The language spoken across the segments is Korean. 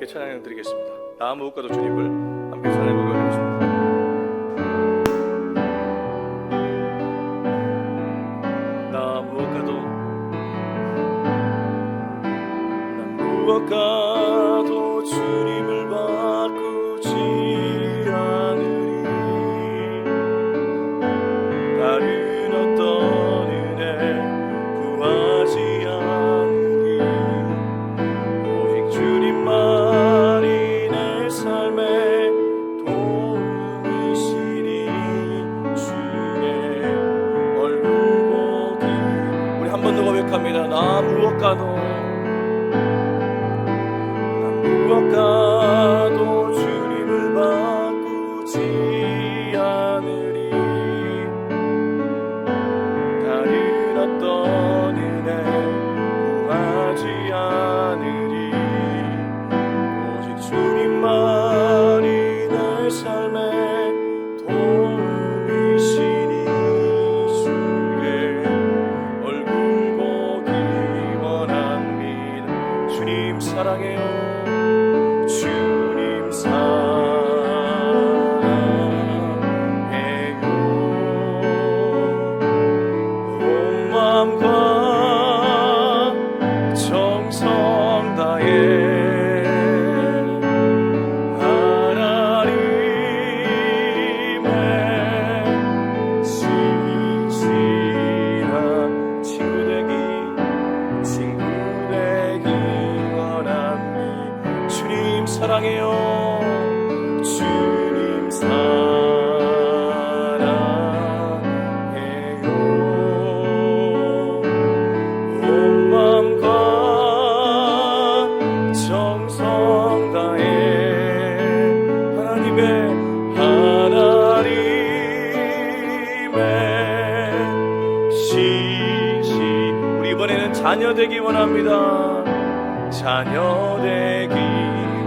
함께 찬양 드리겠습니다. 나 무엇과도 주님을 함께 찬양 드리겠습니다. 무엇과도 주님을 바꾸지 않으리. 다른 어떤 은혜 구하지 않으리. 오직 주님만이 내 삶의 도움이시니 주의 얼굴 보기. 우리 한 번 더 고백합니다. 나 무엇과도 주님을 바꾸지 않으리. 다른 어떤 은혜 구하지 않으리. 오직 주님만이 내 삶의 도움이시니 주의 얼굴 보기 원합니다. 주님 사랑해요. 주님 사랑해요. 온 마음과 정성 다해 하나님의 진실한 친구 되기 원합니다. 주님 사랑해요. 주님 사랑해요. 온 마음과 정성 다해 하나님의 신실. 우리 이번에는 자녀 되기 원합니다. 자녀 되기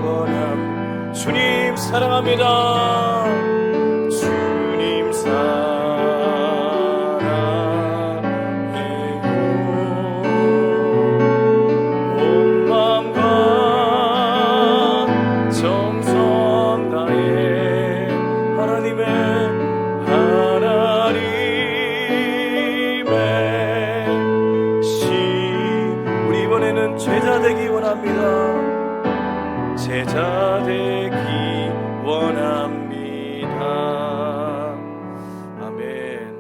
원함. 주님 사랑합니다. 주님 사랑해요. 온 마음과 정성 다해 하나님의 우리 이번에는 제자 되기 원합니다. 제자 되기 원합니다. 아멘.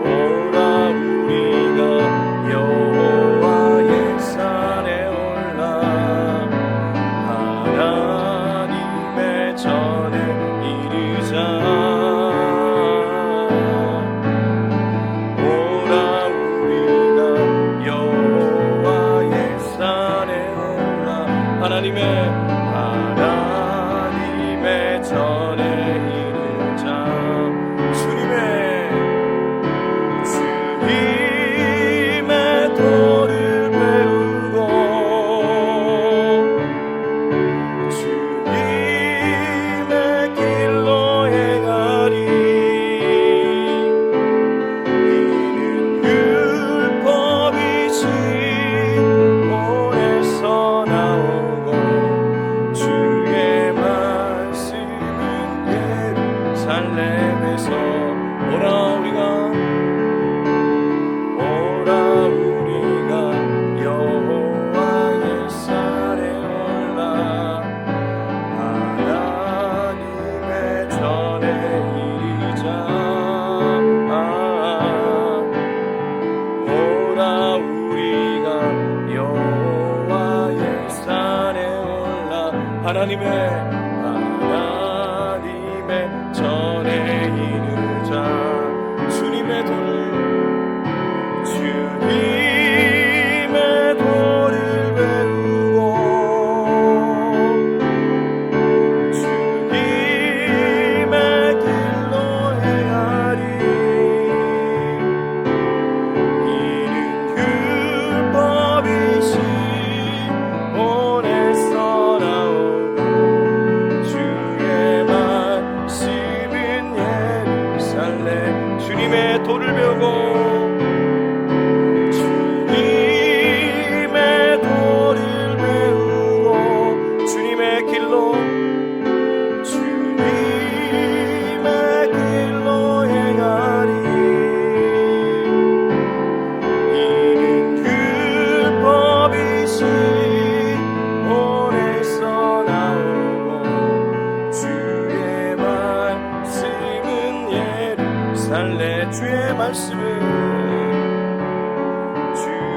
오라 우리가 여호와의 산에 올라 하나님의 전에 이르자. 하나님의 전에 이르자. 주님의 도를 배우고 주님의 길로 행하리. 이는 율법이지 모에서 나오고 주의 말씀은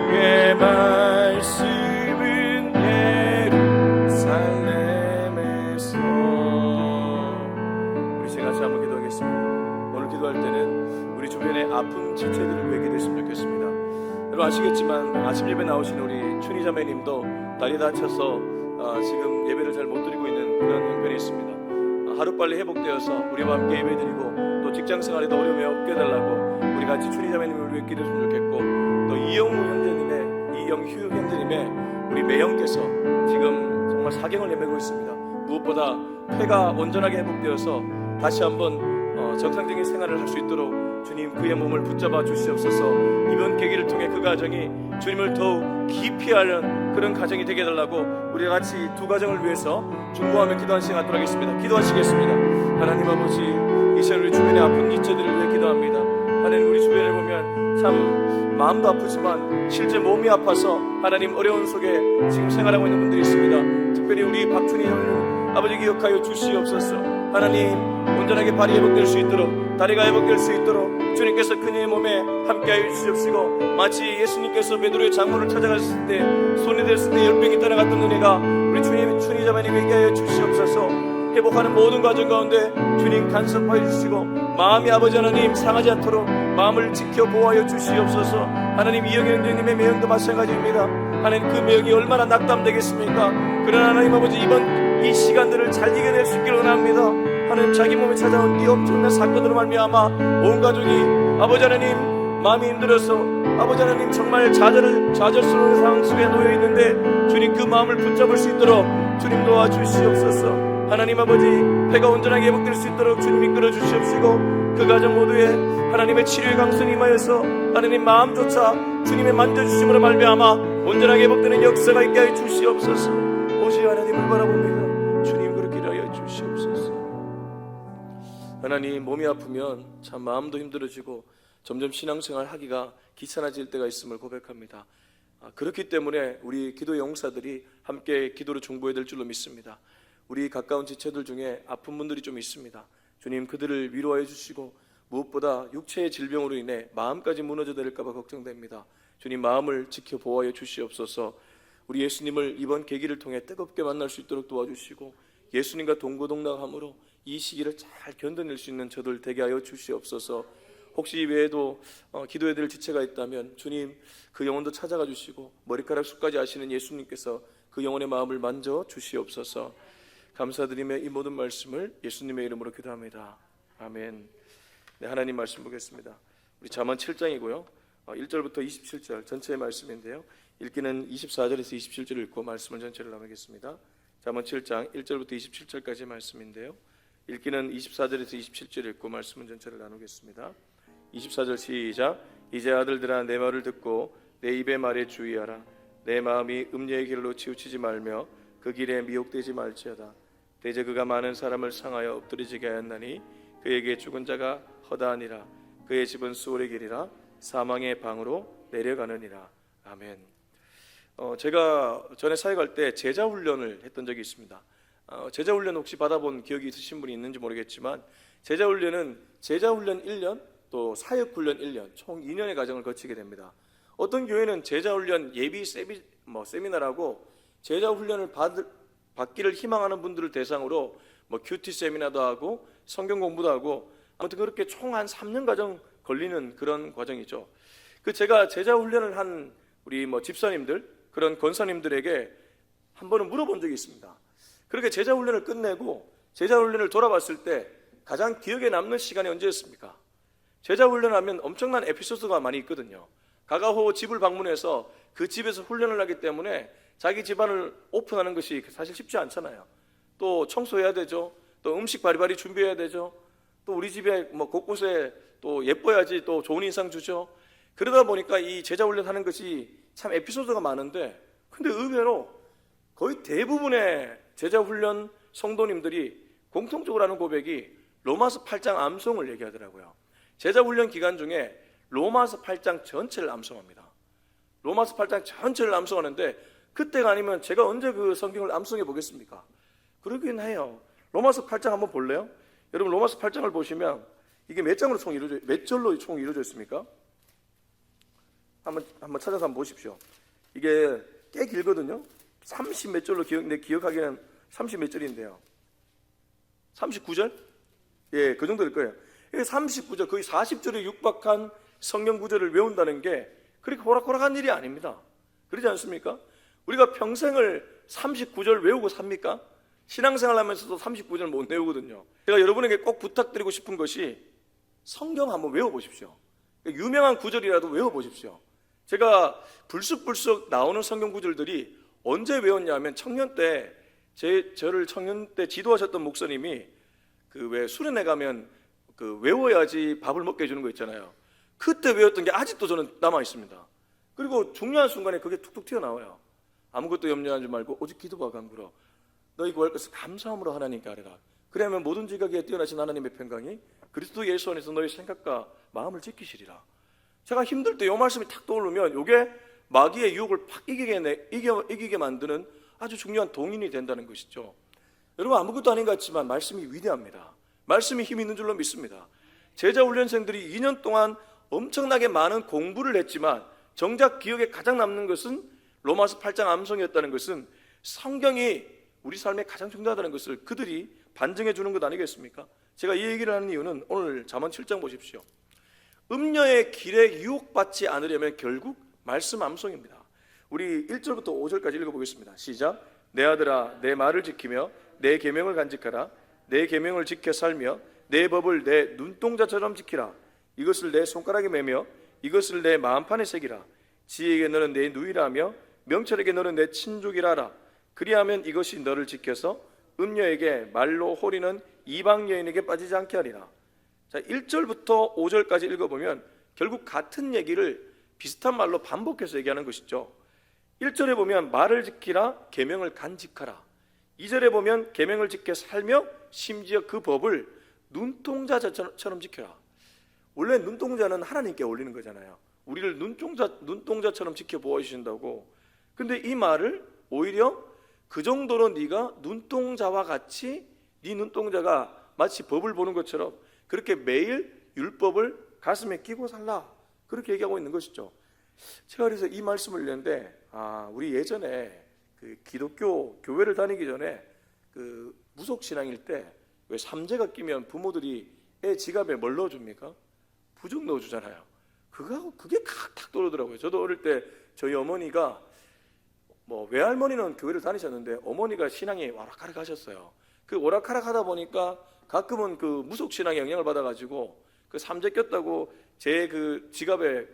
주의 말씀은 예루살렘에서. 우리 같이 한번 기도하겠습니다. 오늘 기도할 때는 우리 주변의 아픈 지체들을 위해 기도했으면 좋겠습니다. 여러분 아시겠지만 아침 예배 나오신 우리 춘희 자매님도 다리 다쳐서 지금 예배를 잘 못 드리고 있는 그런 형편이 있습니다. 하루빨리 회복되어서 우리와 함께 예배드리고 또 직장생활에도 어려움이 없게 해달라고 우리 같이 춘희 자매님을 위해 기도했으면 좋겠고, 또 이영우 형제님의, 이영휴 형제님의 우리 매형께서 지금 정말 사경을 헤매고 있습니다. 무엇보다 폐가 온전하게 회복되어서 다시 한번 정상적인 생활을 할 수 있도록 주님 그의 몸을 붙잡아 주시옵소서. 이번 계기를 통해 그 가정이 주님을 더욱 깊이 아는 그런 가정이 되게 해달라고 우리 같이 두 가정을 위해서 중보하며 기도하는 시간 갖도록 하겠습니다. 기도하시겠습니다. 하나님 아버지, 이 시간 우리 주변의 아픈 지체들을 위해 기도합니다. 하나님, 우리 주변을 보면 참 마음도 아프지만 실제 몸이 아파서 하나님 어려운 속에 지금 생활하고 있는 분들이 있습니다. 특별히 우리 박춘희 형님 아버지 기억하여 주시옵소서. 하나님, 온전하게 발이 회복될 수 있도록, 다리가 회복될 수 있도록 주님께서 그녀의 몸에 함께하여 주시옵시고, 마치 예수님께서 베드로의 장모를 찾아갔을 때 손이 됐을 때 열병이 떠나갔던 은혜가 우리 춘희 자매님에게 하여 주시옵소서. 회복하는 모든 과정 가운데 주님 간섭하여 주시고, 마음이 아버지 하나님 상하지 않도록 마음을 지켜 보호하여 주시옵소서. 하나님, 이영희 형제님의 매형도 마찬가지입니다. 하나님, 그 매형이 얼마나 낙담되겠습니까? 그러나 하나님 아버지, 이번 이 시간들을 잘 이겨낼 수 있기를 원합니다. 하나님, 자기 몸에 찾아온 이 엄청난 사건으로 말미암아 온 가족이 아버지 하나님 마음이 힘들어서 아버지 하나님 정말 좌절스러운 상황 속에 놓여 있는데 주님 그 마음을 붙잡을 수 있도록 주님 도와주시옵소서. 하나님 아버지, 폐가 온전하게 회복될 수 있도록 주님 이끌어 주시옵시고, 그 가정 모두에 하나님의 치료의 강선이 임하여서 하나님 마음조차 주님의 만져주심으로 말미암아 온전하게 회복되는 역사가 있게 하여 주시옵소서. 오직 하나님을 바라봅니다. 주님, 그렇게 하여 주시옵소서. 하나님, 몸이 아프면 참 마음도 힘들어지고 점점 신앙생활 하기가 귀찮아질 때가 있음을 고백합니다. 그렇기 때문에 우리 기도 용사들이 함께 기도로 중보해야 될 줄로 믿습니다. 우리 가까운 지체들 중에 아픈 분들이 좀 있습니다. 주님, 그들을 위로하여 주시고, 무엇보다 육체의 질병으로 인해 마음까지 무너져 내릴까 봐 걱정됩니다. 주님, 마음을 지켜 보호하여 주시옵소서. 우리 예수님을 이번 계기를 통해 뜨겁게 만날 수 있도록 도와주시고, 예수님과 동고동락함으로 이 시기를 잘 견뎌낼 수 있는 저들 되게 하여 주시옵소서. 혹시 외에도 기도해야 될 지체가 있다면 주님, 그 영혼도 찾아가 주시고, 머리카락 숱까지 아시는 예수님께서 그 영혼의 마음을 만져 주시옵소서. 감사드리며 이 모든 말씀을 예수님의 이름으로 기도합니다. 아멘. 네, 하나님 말씀 보겠습니다. 우리 잠언 7장이고요 1절부터 27절 전체의 말씀인데요, 읽기는 24절에서 27절을 읽고 말씀을 전체를 나누겠습니다. 잠언 7장 1절부터 27절까지의 말씀인데요, 읽기는 24절에서 27절 읽고 말씀은 전체를 나누겠습니다. 24절 시작. 이제 아들들아, 내 말을 듣고 내 입의 말에 주의하라. 내 마음이 음녀의 길로 치우치지 말며 그 길에 미혹되지 말지어다. 대제 그가 많은 사람을 상하여 엎드리지게 하였나니 그에게 죽은 자가 허다하니라. 그의 집은 수월의 길이라 사망의 방으로 내려가느니라. 아멘. 제가 전에 사역할 때 제자훈련을 했던 적이 있습니다. 제자훈련 혹시 받아본 기억이 있으신 분이 있는지 모르겠지만, 제자훈련은 제자훈련 1년 또 사역훈련 1년 총 2년의 과정을 거치게 됩니다. 어떤 교회는 제자훈련 예비 세미나라고 제자훈련을 받기를 희망하는 분들을 대상으로 큐티 세미나도 하고 성경 공부도 하고, 아무튼 그렇게 총 한 3년 과정 걸리는 그런 과정이죠. 제가 제자훈련을 한 우리 집사님들, 그런 권사님들에게 한 번은 물어본 적이 있습니다. 그렇게 제자훈련을 끝내고 제자훈련을 돌아봤을 때 가장 기억에 남는 시간이 언제였습니까? 제자훈련하면 엄청난 에피소드가 많이 있거든요. 가가호 집을 방문해서 그 집에서 훈련을 하기 때문에 자기 집안을 오픈하는 것이 사실 쉽지 않잖아요. 또 청소해야 되죠. 또 음식 바리바리 준비해야 되죠. 또 우리 집에 곳곳에 또 예뻐야지 또 좋은 인상 주죠. 그러다 보니까 이 제자훈련 하는 것이 참 에피소드가 많은데, 근데 의외로 거의 대부분의 제자훈련 성도님들이 공통적으로 하는 고백이 로마서 8장 암송을 얘기하더라고요. 제자훈련 기간 중에 로마서 8장 전체를 암송합니다. 로마서 8장 전체를 암송하는데, 그때가 아니면 제가 언제 그 성경을 암송해 보겠습니까? 그러긴 해요. 로마서 8장 한번 볼래요? 여러분, 로마서 8장을 보시면 이게 몇 장으로 몇 절로 총 이루어져 있습니까? 한번 찾아서 한번 보십시오. 이게 꽤 길거든요. 30 몇 절로 기억하기에는 30 몇 절인데요. 39절? 예, 그 정도일 거예요. 39절, 거의 40절에 육박한 성경 구절을 외운다는 게 그렇게 호락호락한 일이 아닙니다. 그러지 않습니까? 우리가 평생을 39절 외우고 삽니까? 신앙생활 하면서도 39절 못 외우거든요. 제가 여러분에게 꼭 부탁드리고 싶은 것이 성경 한번 외워보십시오. 유명한 구절이라도 외워보십시오. 제가 불쑥불쑥 나오는 성경 구절들이 언제 외웠냐면 청년 때 저를 청년 때 지도하셨던 목사님이 그 왜 수련회 가면 그 외워야지 밥을 먹게 해주는 거 있잖아요. 그때 외웠던 게 아직도 저는 남아 있습니다. 그리고 중요한 순간에 그게 툭툭 튀어나와요. 아무것도 염려하지 말고 오직 기도와 간구로 너희 구할 것을 감사함으로 하나님께 아뢰라. 그러면 모든 지각에 뛰어나신 하나님의 평강이 그리스도 예수 안에서 너희 생각과 마음을 지키시리라. 제가 힘들 때 이 말씀이 탁 떠오르면 이게 마귀의 유혹을 팍 이기게 만드는 아주 중요한 동인이 된다는 것이죠. 여러분, 아무것도 아닌 것 같지만 말씀이 위대합니다. 말씀이 힘이 있는 줄로 믿습니다. 제자 훈련생들이 2년 동안 엄청나게 많은 공부를 했지만 정작 기억에 가장 남는 것은 로마서 8장 암송이었다는 것은 성경이 우리 삶에 가장 중요하다는 것을 그들이 반증해 주는 것 아니겠습니까? 제가 이 얘기를 하는 이유는 오늘 잠언 7장 보십시오. 음녀의 길에 유혹받지 않으려면 결국 말씀 암송입니다. 우리 1절부터 5절까지 읽어보겠습니다. 시작. 내 아들아, 내 말을 지키며 내 계명을 간직하라. 내 계명을 지켜 살며 내 법을 내 눈동자처럼 지키라. 이것을 내 손가락에 매며 이것을 내 마음판에 새기라. 지혜에게 너는 내 누이라며 명철에게 너는 내 친족이라라. 그리하면 이것이 너를 지켜서 음녀에게 말로 호리는 이방 여인에게 빠지지 않게 하리라. 자, 1절부터 5절까지 읽어보면 결국 같은 얘기를 비슷한 말로 반복해서 얘기하는 것이죠. 1절에 보면 말을 지키라, 계명을 간직하라. 2절에 보면 계명을 지켜 살며 심지어 그 법을 눈동자처럼 지켜라. 원래 눈동자는 하나님께 올리는 거잖아요. 우리를 눈동자처럼 지켜보아 주신다고. 근데 이 말을 오히려 그 정도로 네가 눈동자와 같이 네 눈동자가 마치 법을 보는 것처럼 그렇게 매일 율법을 가슴에 끼고 살라. 그렇게 얘기하고 있는 것이죠. 제가 그래서 이 말씀을 읽는데 우리 예전에 그 기독교 교회를 다니기 전에 그 무속신앙일 때 왜 삼재가 끼면 부모들이 애 지갑에 뭘 넣어줍니까? 부적 넣어주잖아요. 그게 탁 떠오르더라고요. 저도 어릴 때 저희 어머니가 외할머니는 교회를 다니셨는데 어머니가 신앙이 오락가락 하셨어요. 그 오락가락 하다 보니까 가끔은 그 무속신앙에 영향을 받아가지고 그 삼재 꼈다고 제 그 지갑에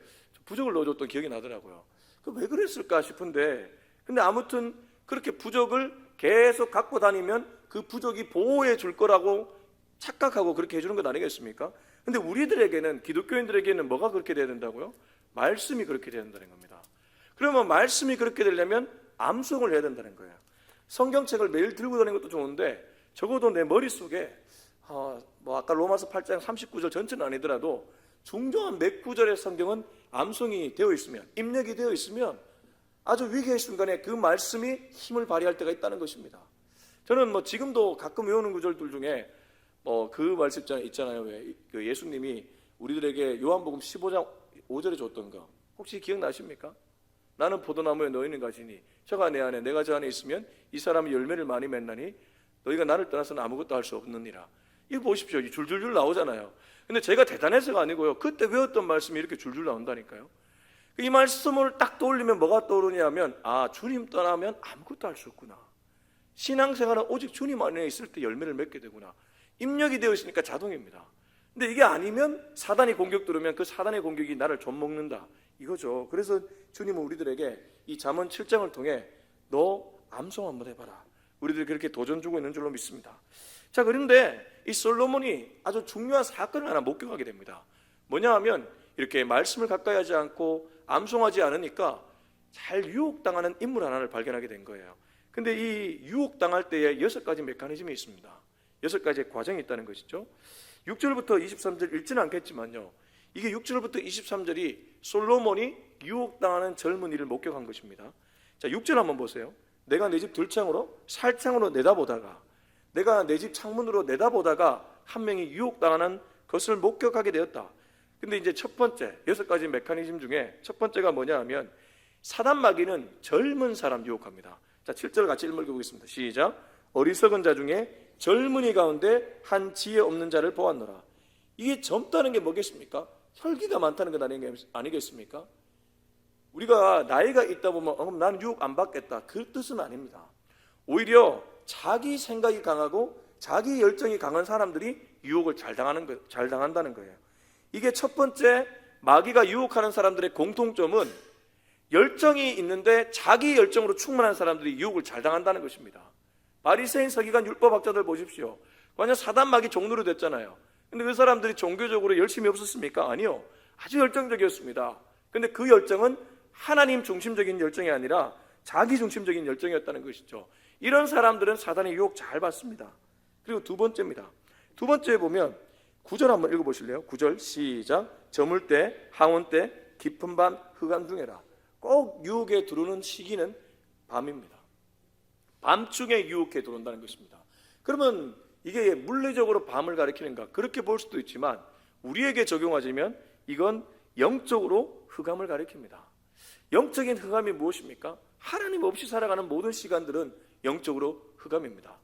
부적을 넣어줬던 기억이 나더라고요. 왜 그랬을까 싶은데 근데 아무튼 그렇게 부적을 계속 갖고 다니면 그 부적이 보호해 줄 거라고 착각하고 그렇게 해주는 것 아니겠습니까? 근데 우리들에게는 기독교인들에게는 뭐가 그렇게 돼야 된다고요? 말씀이 그렇게 돼야 된다는 겁니다. 그러면 말씀이 그렇게 되려면 암송을 해야 된다는 거예요. 성경책을 매일 들고 다니는 것도 좋은데 적어도 내 머릿속에 아까 로마서 8장 39절 전체는 아니더라도 중요한 몇 구절의 성경은 암송이 되어 있으면, 입력이 되어 있으면 아주 위기의 순간에 그 말씀이 힘을 발휘할 때가 있다는 것입니다. 저는 지금도 가끔 외우는 구절들 중에 그 말씀 있잖아요. 그 예수님이 우리들에게 요한복음 15장 5절에 줬던 거 혹시 기억나십니까? 나는 포도나무에 너희는 가시니 저가 내 안에 내가 저 안에 있으면 이 사람이 열매를 많이 맺나니 너희가 나를 떠나서는 아무것도 할 수 없느니라. 이거 보십시오. 줄줄줄 나오잖아요. 근데 제가 대단해서가 아니고요. 그때 외웠던 말씀이 이렇게 줄줄 나온다니까요. 이 말씀을 딱 떠올리면 뭐가 떠오르냐면 주님 떠나면 아무것도 할 수 없구나. 신앙생활은 오직 주님 안에 있을 때 열매를 맺게 되구나. 입력이 되어 있으니까 자동입니다. 근데 이게 아니면 사단이 공격 들으면 그 사단의 공격이 나를 좀먹는다 이거죠. 그래서 주님은 우리들에게 이 잠언 7장을 통해 너 암송 한번 해봐라. 우리들이 그렇게 도전 주고 있는 줄로 믿습니다. 자, 그런데 이 솔로몬이 아주 중요한 사건을 하나 목격하게 됩니다. 뭐냐 하면 이렇게 말씀을 가까이 하지 않고 암송하지 않으니까 잘 유혹당하는 인물 하나를 발견하게 된 거예요. 근데 이 유혹당할 때에 6가지 메커니즘이 있습니다. 6가지의 과정이 있다는 것이죠. 6절부터 23절 읽지는 않겠지만요, 이게 6절부터 23절이 솔로몬이 유혹당하는 젊은이를 목격한 것입니다. 자, 6절 한번 보세요. 내가 내 집 들창으로 살창으로 내다보다가 내가 내 집 창문으로 내다보다가 한 명이 유혹당하는 그것을 목격하게 되었다. 근데 이제 첫 번째 6가지 메커니즘 중에 첫 번째가 뭐냐 하면 사단 마귀는 젊은 사람 유혹합니다. 자, 7절 같이 읽어보겠습니다. 시작. 어리석은 자 중에 젊은이 가운데 한 지혜 없는 자를 보았노라. 이게 젊다는 게 뭐겠습니까? 혈기가 많다는 것 아니겠습니까? 우리가 나이가 있다 보면 나는 유혹 안 받겠다, 그 뜻은 아닙니다. 오히려 자기 생각이 강하고 자기 열정이 강한 사람들이 유혹을 잘 당한다는 거예요. 이게 첫 번째 마귀가 유혹하는 사람들의 공통점은 열정이 있는데 자기 열정으로 충만한 사람들이 유혹을 잘 당한다는 것입니다. 바리새인 서기관 율법학자들 보십시오. 완전 사단 마귀 종로로 됐잖아요. 근데 그 사람들이 종교적으로 열심히 없었습니까? 아니요. 아주 열정적이었습니다. 근데 그 열정은 하나님 중심적인 열정이 아니라 자기 중심적인 열정이었다는 것이죠. 이런 사람들은 사단의 유혹 잘 받습니다. 그리고 두 번째입니다. 두 번째에 보면 9절 한번 읽어보실래요? 9절 시작. 저물 때, 항원 때, 깊은 밤, 흑암 중에라. 꼭 유혹에 들어오는 시기는 밤입니다. 밤중에 유혹에 들어온다는 것입니다. 그러면 이게 물리적으로 밤을 가리키는가? 그렇게 볼 수도 있지만 우리에게 적용하자면 이건 영적으로 흑암을 가리킵니다. 영적인 흑암이 무엇입니까? 하나님 없이 살아가는 모든 시간들은 영적으로 흑암입니다.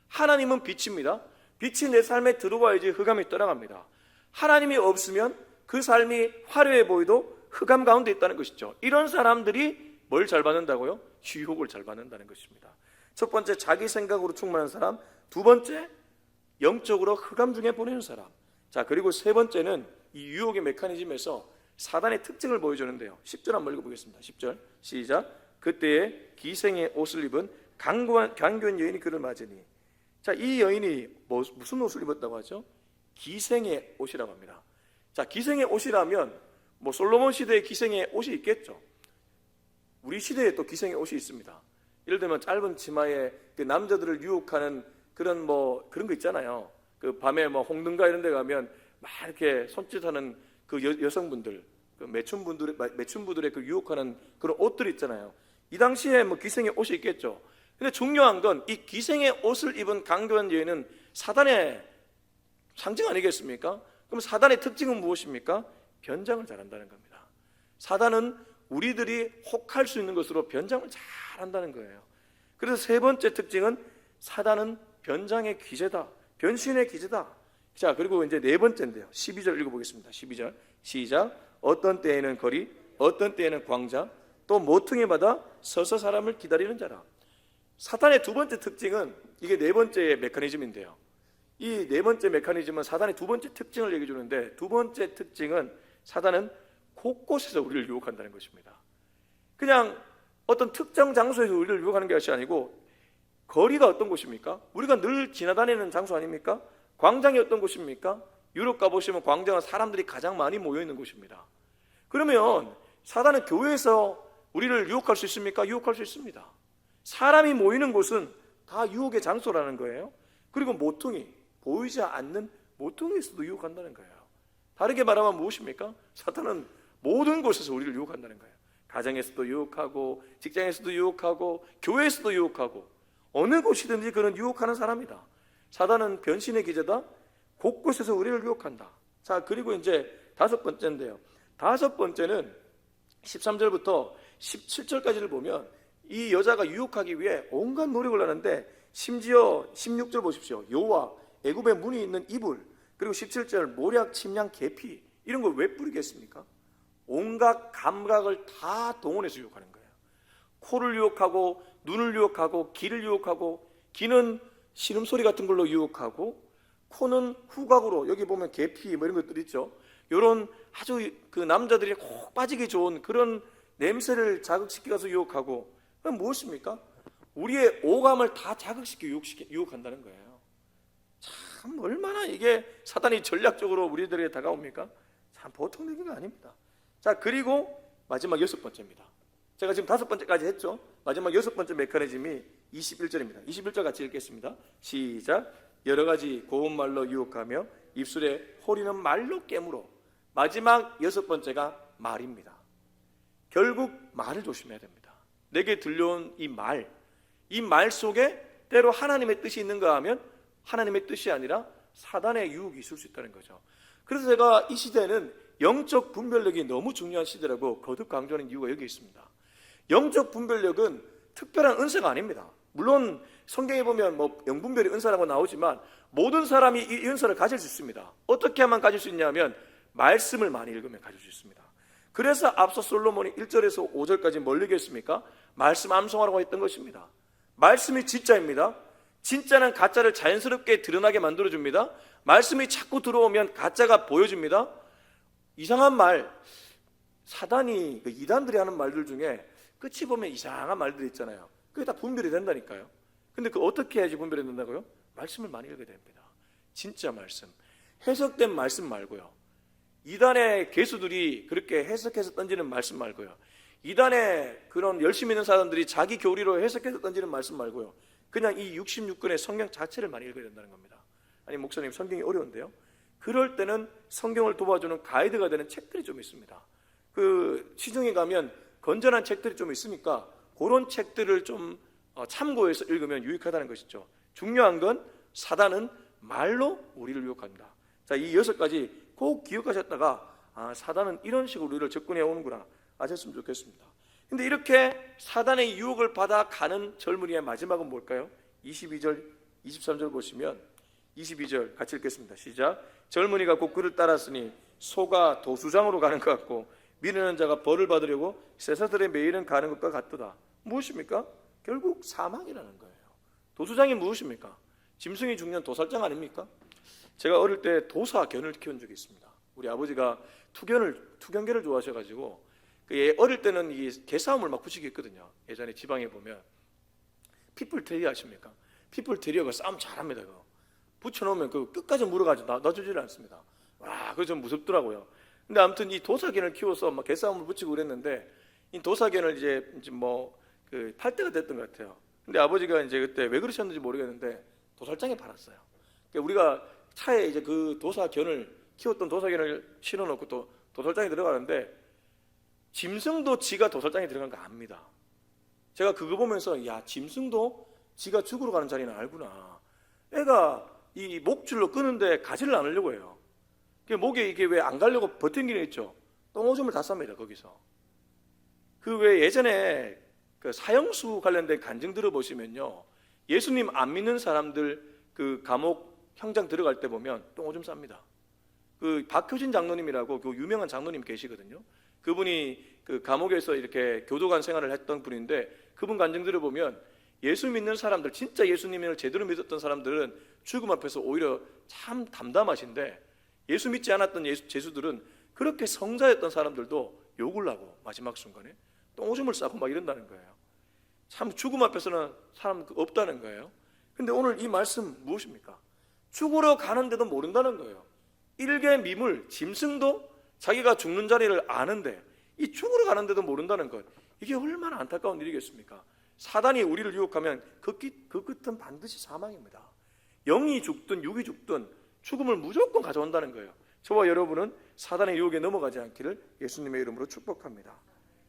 하나님은 빛입니다. 빛이 내 삶에 들어와야지 흑암이 떠나갑니다. 하나님이 없으면 그 삶이 화려해 보이도 흑암 가운데 있다는 것이죠. 이런 사람들이 뭘 잘 받는다고요? 유혹을 잘 받는다는 것입니다. 첫 번째, 자기 생각으로 충만한 사람. 두 번째, 영적으로 흑암 중에 보내는 사람. 자, 그리고 세 번째는 이 유혹의 메커니즘에서 사단의 특징을 보여주는데요. 10절 한번 읽어보겠습니다. 10절 시작. 그때에 기생의 옷을 입은 강교한 여인이 그를 맞으니. 자, 이 여인이 무슨 옷을 입었다고 하죠? 기생의 옷이라고 합니다. 자, 기생의 옷이라면 솔로몬 시대에 기생의 옷이 있겠죠. 우리 시대에 또 기생의 옷이 있습니다. 예를 들면 짧은 치마에 그 남자들을 유혹하는 그런 그런 거 있잖아요. 그 밤에 홍등가 이런 데 가면 막 이렇게 손짓하는 그 여성분들, 그 매춘부들의 그 유혹하는 그런 옷들 있잖아요. 이 당시에 기생의 옷이 있겠죠. 근데 중요한 건 이 기생의 옷을 입은 강교한 여인은 사단의 상징 아니겠습니까? 그럼 사단의 특징은 무엇입니까? 변장을 잘한다는 겁니다. 사단은 우리들이 혹할 수 있는 것으로 변장을 잘한다는 거예요. 그래서 세 번째 특징은 사단은 변장의 기제다, 변신의 기제다. 자, 그리고 이제 네 번째인데요. 12절 읽어보겠습니다. 12절 시작. 어떤 때에는 거리, 어떤 때에는 광자, 또 모퉁이마다 서서 사람을 기다리는 자라. 사탄의 두 번째 특징은 이게 네 번째 메커니즘인데요. 이 네 번째 메커니즘은 사단의 두 번째 특징을 얘기해 주는데, 두 번째 특징은 사단은 곳곳에서 우리를 유혹한다는 것입니다. 그냥 어떤 특정 장소에서 우리를 유혹하는 것이 아니고, 거리가 어떤 곳입니까? 우리가 늘 지나다니는 장소 아닙니까? 광장이 어떤 곳입니까? 유럽 가보시면 광장은 사람들이 가장 많이 모여있는 곳입니다. 그러면 사단은 교회에서 우리를 유혹할 수 있습니까? 유혹할 수 있습니다. 사람이 모이는 곳은 다 유혹의 장소라는 거예요. 그리고 모퉁이, 보이지 않는 모퉁이에서도 유혹한다는 거예요. 다르게 말하면 무엇입니까? 사탄은 모든 곳에서 우리를 유혹한다는 거예요. 가정에서도 유혹하고, 직장에서도 유혹하고, 교회에서도 유혹하고, 어느 곳이든지 그런 유혹하는 사람이다. 사단은 변신의 기제다. 곳곳에서 우리를 유혹한다. 자, 그리고 이제 다섯 번째인데요. 다섯 번째는 13절부터 17절까지를 보면 이 여자가 유혹하기 위해 온갖 노력을 하는데, 심지어 16절 보십시오. 여호와, 애굽의 문이 있는 이불, 그리고 17절 모략, 침량, 계피, 이런 걸 왜 뿌리겠습니까? 온갖 감각을 다 동원해서 유혹하는 거예요. 코를 유혹하고, 눈을 유혹하고, 귀를 유혹하고, 귀는 신음소리 같은 걸로 유혹하고, 코는 후각으로, 여기 보면 계피 이런 것들 있죠. 이런 아주 그 남자들이 꼭 빠지기 좋은 그런 냄새를 자극시켜서 유혹하고, 그럼 무엇입니까? 우리의 오감을 다 자극시켜 유혹한다는 거예요. 참 얼마나 이게 사단이 전략적으로 우리들에게 다가옵니까? 참 보통 얘기가 아닙니다. 자, 그리고 마지막 여섯 번째입니다. 제가 지금 다섯 번째까지 했죠. 마지막 여섯 번째 메커니즘이 21절입니다. 21절 같이 읽겠습니다. 시작. 여러 가지 고운 말로 유혹하며 입술에 호리는 말로 깨물어. 마지막 여섯 번째가 말입니다. 결국 말을 조심해야 됩니다. 내게 들려온 이 말 속에 때로 하나님의 뜻이 있는가 하면 하나님의 뜻이 아니라 사단의 유혹이 있을 수 있다는 거죠. 그래서 제가 이 시대는 영적 분별력이 너무 중요한 시대라고 거듭 강조하는 이유가 여기 있습니다. 영적 분별력은 특별한 은사가 아닙니다. 물론 성경에 보면 뭐 영분별의 은사라고 나오지만 모든 사람이 이 은사를 가질 수 있습니다. 어떻게 하면 가질 수 있냐면 말씀을 많이 읽으면 가질 수 있습니다. 그래서 앞서 솔로몬이 1절에서 5절까지 뭘 얘기했습니까? 말씀 암송하라고 했던 것입니다. 말씀이 진짜입니다. 진짜는 가짜를 자연스럽게 드러나게 만들어줍니다. 말씀이 자꾸 들어오면 가짜가 보여집니다. 이상한 말, 사단이 이단들이 하는 말들 중에 끝이 보면 이상한 말들이 있잖아요. 그게 다 분별이 된다니까요. 근데 그 어떻게 해야지 분별이 된다고요? 말씀을 많이 읽어야 됩니다. 진짜 말씀, 해석된 말씀 말고요. 이단의 개수들이 그렇게 해석해서 던지는 말씀 말고요. 이단의 그런 열심히 있는 사람들이 자기 교리로 해석해서 던지는 말씀 말고요. 그냥 이 66권의 성경 자체를 많이 읽어야 된다는 겁니다. 아니 목사님 성경이 어려운데요? 그럴 때는 성경을 도와주는 가이드가 되는 책들이 좀 있습니다. 그 시중에 가면 건전한 책들이 좀 있으니까 그런 책들을 좀 참고해서 읽으면 유익하다는 것이죠. 중요한 건 사단은 말로 우리를 유혹합니다. 자, 이 6가지 꼭 기억하셨다가 사단은 이런 식으로 우리를 접근해 오는구나 아셨으면 좋겠습니다. 근데 이렇게 사단의 유혹을 받아 가는 젊은이의 마지막은 뭘까요? 22절, 23절 보시면 22절 같이 읽겠습니다. 시작. 젊은이가 곧 그를 따랐으니 소가 도수장으로 가는 것 같고 미련한 자가 벌을 받으려고 쇠사슬에 매이는 가는 것과 같도다. 무엇입니까? 결국 사망이라는 거예요. 도수장이 무엇입니까? 짐승이 죽는 도살장 아닙니까? 제가 어릴 때 도사견을 키운 적이 있습니다. 우리 아버지가 투견개를 좋아하셔가지고 어릴 때는 이 개싸움을 막 붙이게 했거든요. 예전에 지방에 보면 핏불 테리어 아십니까? 핏불 테리어가 싸움 잘합니다. 그거. 붙여놓으면 그 끝까지 물어가지고 놔주지를 않습니다. 와, 그거 좀 무섭더라고요. 근데 아무튼 이 도사견을 키워서 막 개싸움을 붙이고 그랬는데 이 도사견을 이제 뭐 그 팔 때가 됐던 것 같아요. 근데 아버지가 이제 그때 왜 그러셨는지 모르겠는데 도살장에 팔았어요. 그러니까 우리가 차에 이제 그 도사견을 키웠던 도사견을 실어놓고 또 도살장에 들어가는데 짐승도 지가 도살장에 들어간 거 압니다. 제가 그거 보면서 야, 짐승도 지가 죽으러 가는 자리는 알구나. 애가 이 목줄로 끄는데 가지를 않으려고 해요. 목에 이게 왜 안 가려고 버팅기는 있죠. 똥오줌을 다 쌉니다. 거기서. 그 왜 예전에 그 사형수 관련된 간증 들어보시면요, 예수님 안 믿는 사람들 그 감옥 형장 들어갈 때 보면 똥오줌 쌉니다. 그 박효진 장로님이라고 그 유명한 장로님 계시거든요. 그분이 그 감옥에서 이렇게 교도관 생활을 했던 분인데 그분 간증 들어보면 예수 믿는 사람들, 진짜 예수님을 제대로 믿었던 사람들은 죽음 앞에서 오히려 참 담담하신데 예수 믿지 않았던 제수들은 그렇게 성자였던 사람들도 욕을 하고 마지막 순간에 똥오줌을 싸고 막 이런다는 거예요. 참 죽음 앞에서는 사람 없다는 거예요. 근데 오늘 이 말씀 무엇입니까? 죽으러 가는데도 모른다는 거예요. 일개 미물, 짐승도 자기가 죽는 자리를 아는데 이 죽으러 가는데도 모른다는 것, 이게 얼마나 안타까운 일이겠습니까? 사단이 우리를 유혹하면 그 끝은 반드시 사망입니다. 영이 죽든 육이 죽든 죽음을 무조건 가져온다는 거예요. 저와 여러분은 사단의 유혹에 넘어가지 않기를 예수님의 이름으로 축복합니다.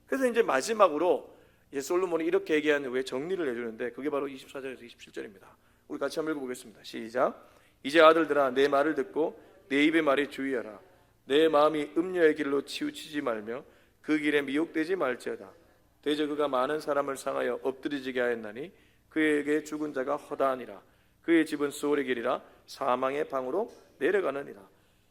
그래서 이제 마지막으로 이제 솔로몬이 이렇게 얘기한 후에 정리를 해주는데 그게 바로 24절에서 27절입니다. 우리 같이 한번 읽어보겠습니다. 시작. 이제 아들들아, 내 말을 듣고 내 입의 말에 주의하라. 내 마음이 음녀의 길로 치우치지 말며 그 길에 미혹되지 말지어다. 대저 그가 많은 사람을 상하여 엎드리지게 하였나니 그에게 죽은 자가 허다하니라. 그의 집은 수월의 길이라 사망의 방으로 내려가느니라.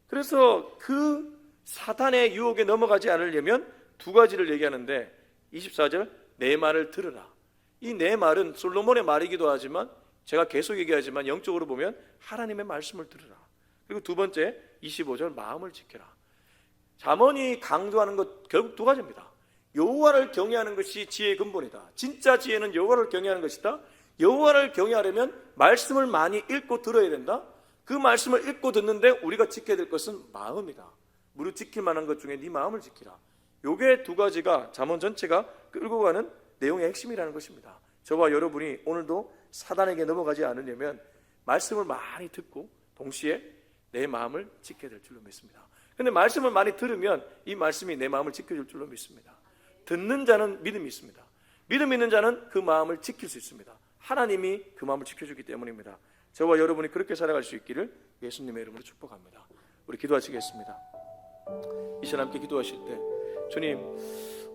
그래서 그 사탄의 유혹에 넘어가지 않으려면 두 가지를 얘기하는데 24절, 내 말을 들으라. 이 내 말은 솔로몬의 말이기도 하지만 제가 계속 얘기하지만 영적으로 보면 하나님의 말씀을 들으라. 그리고 두 번째 25절, 마음을 지켜라. 잠언이 강조하는 것 결국 두 가지입니다. 여호와를 경외하는 것이 지혜의 근본이다. 진짜 지혜는 여호와를 경외하는 것이다. 여호와를 경외하려면 말씀을 많이 읽고 들어야 된다. 그 말씀을 읽고 듣는데 우리가 지켜야 될 것은 마음이다. 무릇 지킬 만한 것 중에 네 마음을 지키라. 요게 두 가지가 잠언 전체가 끌고 가는 내용의 핵심이라는 것입니다. 저와 여러분이 오늘도 사단에게 넘어가지 않으려면 말씀을 많이 듣고 동시에 내 마음을 지켜야 될 줄로 믿습니다. 그런데 말씀을 많이 들으면 이 말씀이 내 마음을 지켜줄 줄로 믿습니다. 듣는 자는 믿음이 있습니다. 믿음 있는 자는 그 마음을 지킬 수 있습니다. 하나님이 그 마음을 지켜주기 때문입니다. 저와 여러분이 그렇게 살아갈 수 있기를 예수님의 이름으로 축복합니다. 우리 기도하시겠습니다. 이 시간 함께 기도하실 때 주님,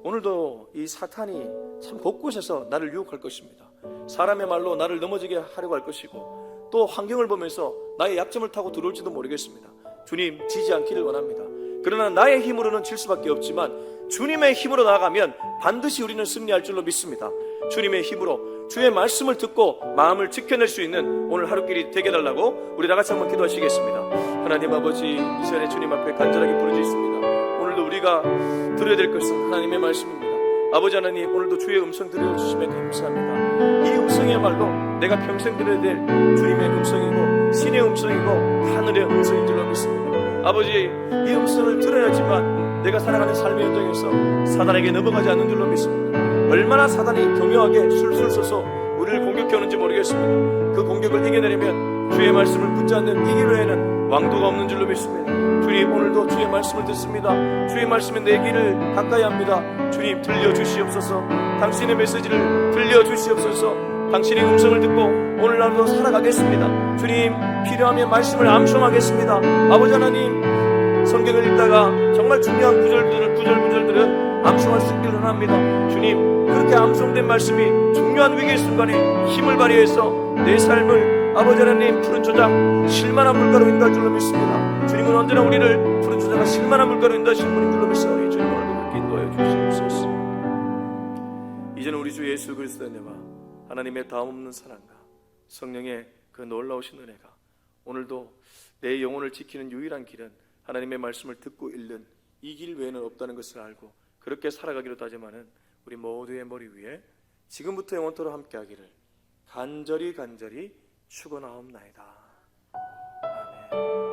오늘도 이 사탄이 참 곳곳에서 나를 유혹할 것입니다. 사람의 말로 나를 넘어지게 하려고 할 것이고 또 환경을 보면서 나의 약점을 타고 들어올지도 모르겠습니다. 주님, 지지 않기를 원합니다. 그러나 나의 힘으로는 질 수밖에 없지만 주님의 힘으로 나아가면 반드시 우리는 승리할 줄로 믿습니다. 주님의 힘으로 주의 말씀을 듣고 마음을 지켜낼 수 있는 오늘 하루길이 되게 해달라고 우리 다같이 한번 기도하시겠습니다. 하나님 아버지, 이 시간에 주님 앞에 간절하게 부르짖습니다. 오늘도 우리가 들어야 될 것은 하나님의 말씀입니다. 아버지 하나님, 오늘도 주의 음성 들려주시면 감사합니다. 이 음성이야말로 내가 평생 들어야 될 주님의 음성이고 신의 음성이고 하늘의 음성인 줄로 믿습니다. 아버지, 이 음성을 들어야지만 내가 살아가는 삶의 현장에서 사단에게 넘어가지 않는 줄로 믿습니다. 얼마나 사단이 교묘하게 술술 써서 우리를 공격해 오는지 모르겠습니다. 그 공격을 이겨내려면 주의 말씀을 붙잡는 이 기로에는 왕도가 없는 줄로 믿습니다. 주님, 오늘도 주의 말씀을 듣습니다. 주의 말씀이 내 길을 가까이 합니다. 주님, 들려주시옵소서. 당신의 메시지를 들려주시옵소서. 당신의 음성을 듣고 오늘 하루도 살아가겠습니다. 주님, 필요하면 말씀을 암송하겠습니다. 아버지 하나님, 성경을 읽다가 정말 중요한 구절들은 암송할 수 있기를 원합니다. 주님, 그렇게 암송된 말씀이 중요한 위기의 순간에 힘을 발휘해서 내 삶을 아버지 하나님 푸른 초장 실만한 물가로 인도할 줄로 믿습니다. 주님은 언제나 우리를 푸른 초장과 실만한 물가로 인도하시는 분인 줄로 믿사오니 주님, 오늘도 그렇게 인도하여 주시옵소서. 이제는 우리 주 예수 그리스도의 은혜와 하나님의 다음없는 사랑과 성령의 그 놀라우신 은혜가 오늘도 내 영혼을 지키는 유일한 길은 하나님의 말씀을 듣고 읽는 이 길 외에는 없다는 것을 알고 그렇게 살아가기로 다짐하는 우리 모두의 머리 위에 지금부터 영원토록 함께하기를 간절히 축원하옵나이다. 아멘.